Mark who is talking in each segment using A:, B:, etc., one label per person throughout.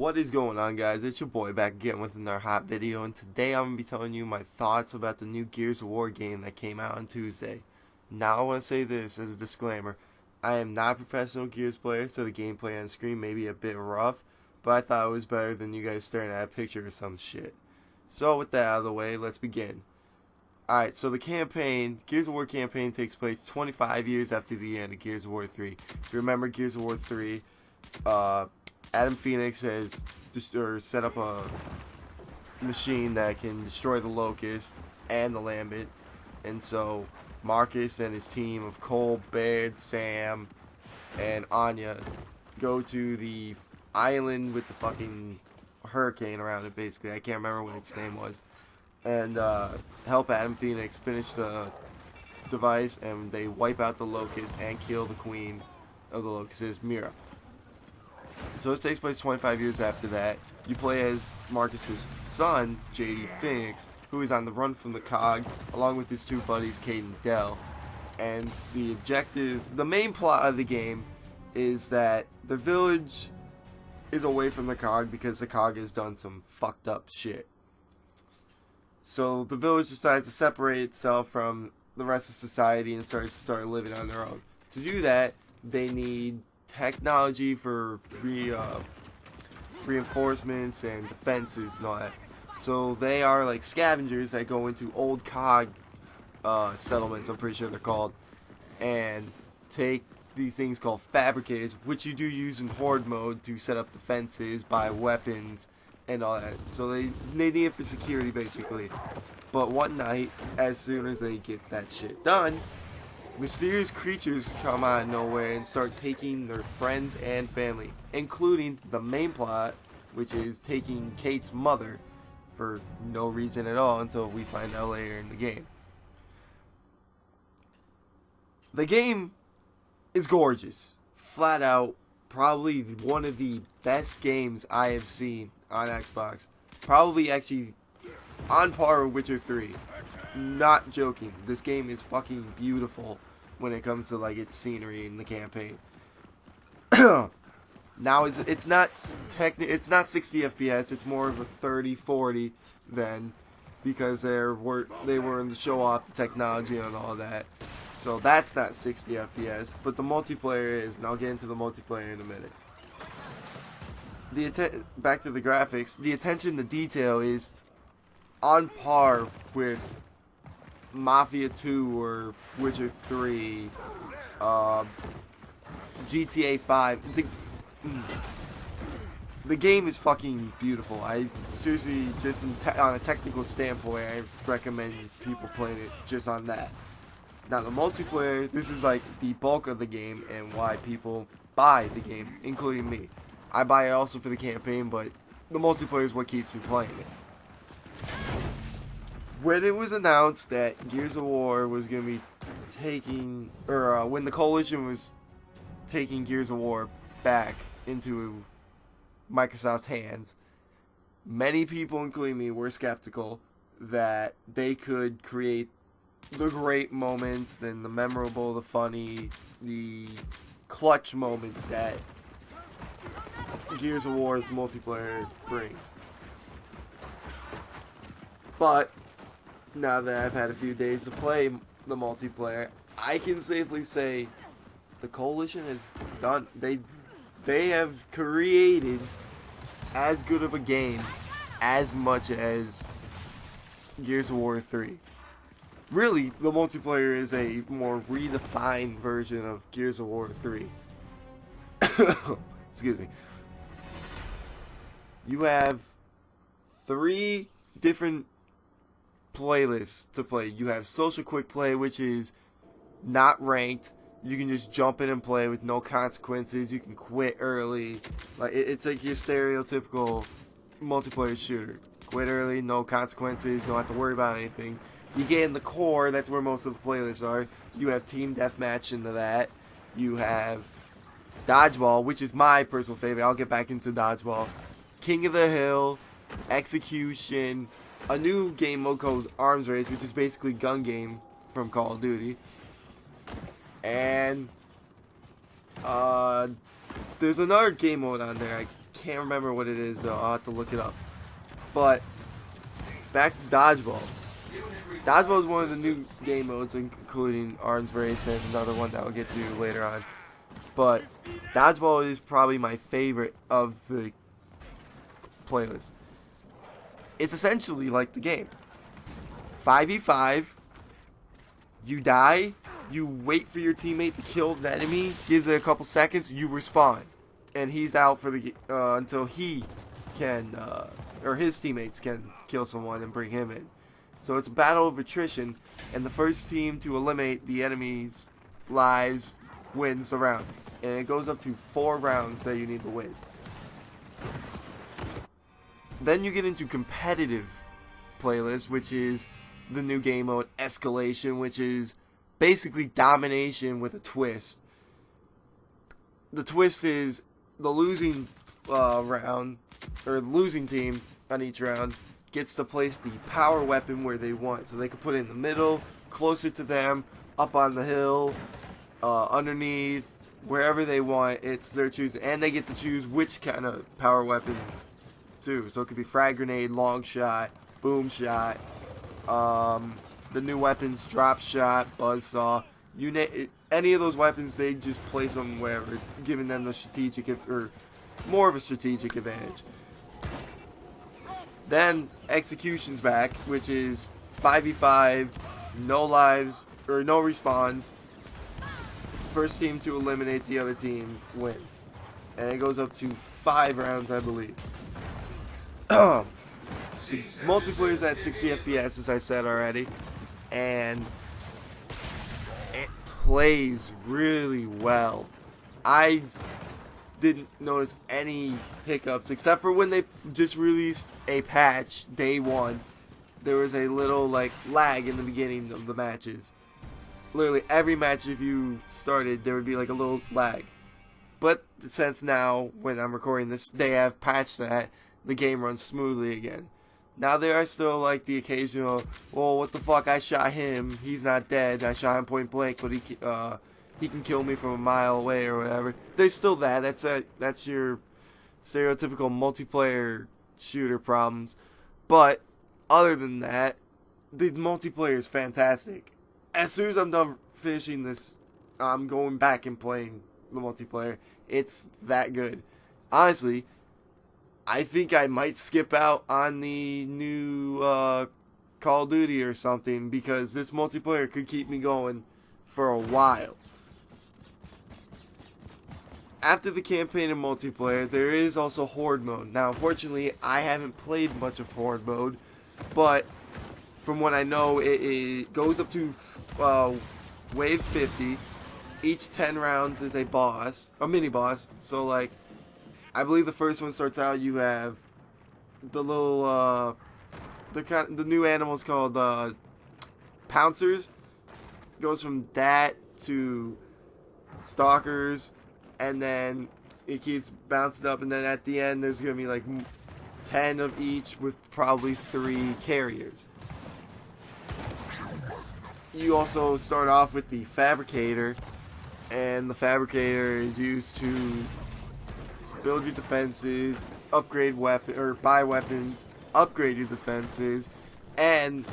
A: What is going on, guys? It's your boy back again with another hot video, and today I'm going to be telling you my thoughts about the new Gears of War game that came out on Tuesday. Now I want to say this as a disclaimer. I am not a professional Gears player, so the gameplay on screen may be a bit rough, but I thought it was better than you guys staring at a picture or some shit. So with that out of the way, let's begin. Alright, so the campaign, Gears of War campaign, takes place 25 years after the end of Gears of War 3. If you remember Gears of War 3, Adam Phoenix has set up a machine that can destroy the Locust and the Lambent, and so Marcus and his team of Cole, Baird, Sam, and Anya go to the island with the fucking hurricane around it, basically. I can't remember what its name was. And help Adam Phoenix finish the device, and they wipe out the Locust and kill the queen of the Locusts, Mira. So this takes place 25 years after that. You play as Marcus's son, JD Phoenix, who is on the run from the COG, along with his two buddies, Cade and Dell. And the main plot of the game is that the village is away from the COG because the COG has done some fucked up shit. So the village decides to separate itself from the rest of society and start living on their own. To do that, they need technology for reinforcements and defenses and all that. So they are like scavengers that go into old COG settlements, I'm pretty sure they're called, and take these things called fabricators, which you do use in horde mode to set up defenses, buy weapons, and all that. So they need it for security, basically. But one night, as soon as they get that shit done, mysterious creatures come out of nowhere and start taking their friends and family, including the main plot, which is taking Kate's mother for no reason at all until we find out later in the game. The game is gorgeous. Flat out, probably one of the best games I have seen on Xbox. Probably actually on par with Witcher 3. Not joking. This game is fucking beautiful when it comes to like its scenery in the campaign. Now it's not 60 FPS. It's more of a 30-40 then, because they were in to show off the technology and all that. So that's not 60 FPS, but the multiplayer is, and I'll get into the multiplayer in a minute. Back to the graphics, the attention to detail is on par with Mafia 2 or Witcher 3, GTA 5. The game is fucking beautiful. I seriously, just on a technical standpoint, I recommend people playing it just on that. Now the multiplayer, this is like the bulk of the game and why people buy the game, including me. I buy it also for the campaign, but the multiplayer is what keeps me playing it. When it was announced that Gears of War was going to be taking, or when the Coalition was taking Gears of War back into Microsoft's hands, many people, including me, were skeptical that they could create the great moments and the memorable, the funny, the clutch moments that Gears of War's multiplayer brings. But now that I've had a few days to play the multiplayer, I can safely say the Coalition has done. They have created as good of a game as much as Gears of War 3. Really, the multiplayer is a more redefined version of Gears of War 3. Excuse me. You have 3 different playlists to play. You have Social Quick Play, which is not ranked. You can just jump in and play with no consequences. You can quit early. Like it's like your stereotypical multiplayer shooter. Quit early, no consequences. You don't have to worry about anything. You get in the core, that's where most of the playlists are. You have Team Deathmatch into that. You have Dodgeball, which is my personal favorite. I'll get back into Dodgeball. King of the Hill, Execution, a new game mode called Arms Race, which is basically gun game from Call of Duty. And there's another game mode on there. I can't remember what it is, though. I'll have to look it up. But back to Dodgeball. Dodgeball is one of the new game modes, including Arms Race and another one that we'll get to later on. But Dodgeball is probably my favorite of the playlist. It's essentially like the game. 5v5. You die. You wait for your teammate to kill the enemy. Gives it a couple seconds. You respawn, and he's out for the until he can or his teammates can kill someone and bring him in. So it's a battle of attrition, and the first team to eliminate the enemy's lives wins the round. And it goes up to 4 rounds that you need to win. Then you get into competitive playlist, which is the new game mode Escalation, which is basically domination with a twist. The twist is the losing round, or losing team on each round, gets to place the power weapon where they want. So they can put it in the middle, closer to them, up on the hill, underneath, wherever they want. It's their choosing. And they get to choose which kind of power weapon too. So it could be frag grenade, long shot, boom shot, the new weapons, drop shot, buzzsaw. Any of those weapons, they just place them wherever, giving them the strategic, or more of a strategic advantage. Then Execution's back, which is 5v5, no lives, or no respawns. First team to eliminate the other team wins. And it goes up to 5 rounds, I believe. Multiplayer is at 60 FPS, as I said already. And it plays really well. I didn't notice any hiccups except for when they just released a patch day 1. There was a little like lag in the beginning of the matches. Literally every match, if you started, there would be like a little lag. But since now, when I'm recording this, they have patched that, the game runs smoothly again. Now there are still like the occasional, well, what the fuck, I shot him, he's not dead, I shot him point blank, but he can kill me from a mile away or whatever. There's still that. That's your stereotypical multiplayer shooter problems. But other than that, the multiplayer is fantastic. As soon as I'm done finishing this, I'm going back and playing the multiplayer. It's that good. Honestly, I think I might skip out on the new Call of Duty or something, because this multiplayer could keep me going for a while. After the campaign and multiplayer, there is also Horde mode. Now, unfortunately, I haven't played much of Horde mode, but from what I know, it goes up to wave 50. Each 10 rounds is a boss, a mini boss. So, like, I believe the first one starts out, you have the little, the new animals called pouncers. Goes from that to stalkers. And then it keeps bouncing up, and then at the end there's going to be like 10 of each with probably 3 carriers. You also start off with the Fabricator, and the Fabricator is used to build your defenses, upgrade buy weapons, upgrade your defenses, and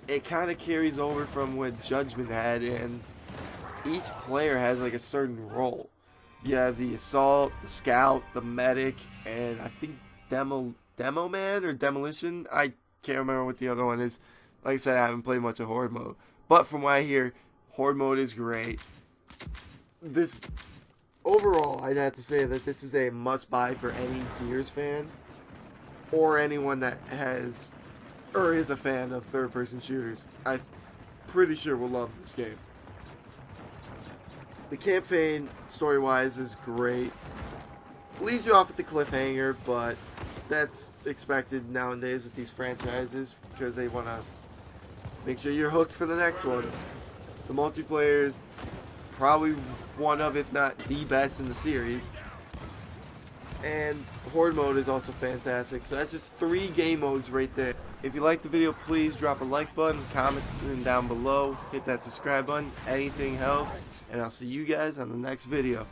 A: it kind of carries over from what Judgment had, and each player has like a certain role. You have the Assault, the Scout, the Medic, and I think Demo Man or Demolition. I can't remember what the other one is. Like I said, I haven't played much of Horde mode. But from what I hear, Horde mode is great. This, overall, I'd have to say that this is a must-buy for any Gears fan, or anyone that has, or is a fan of third-person shooters. I'm pretty sure will love this game. The campaign, story-wise, is great. Leaves you off at the cliffhanger, but that's expected nowadays with these franchises, because they want to make sure you're hooked for the next one. The multiplayer is probably one of, if not the best in the series. And Horde mode is also fantastic. So that's just 3 game modes right there. If you liked the video, please drop a like button, comment down below, hit that subscribe button. Anything helps. And I'll see you guys on the next video.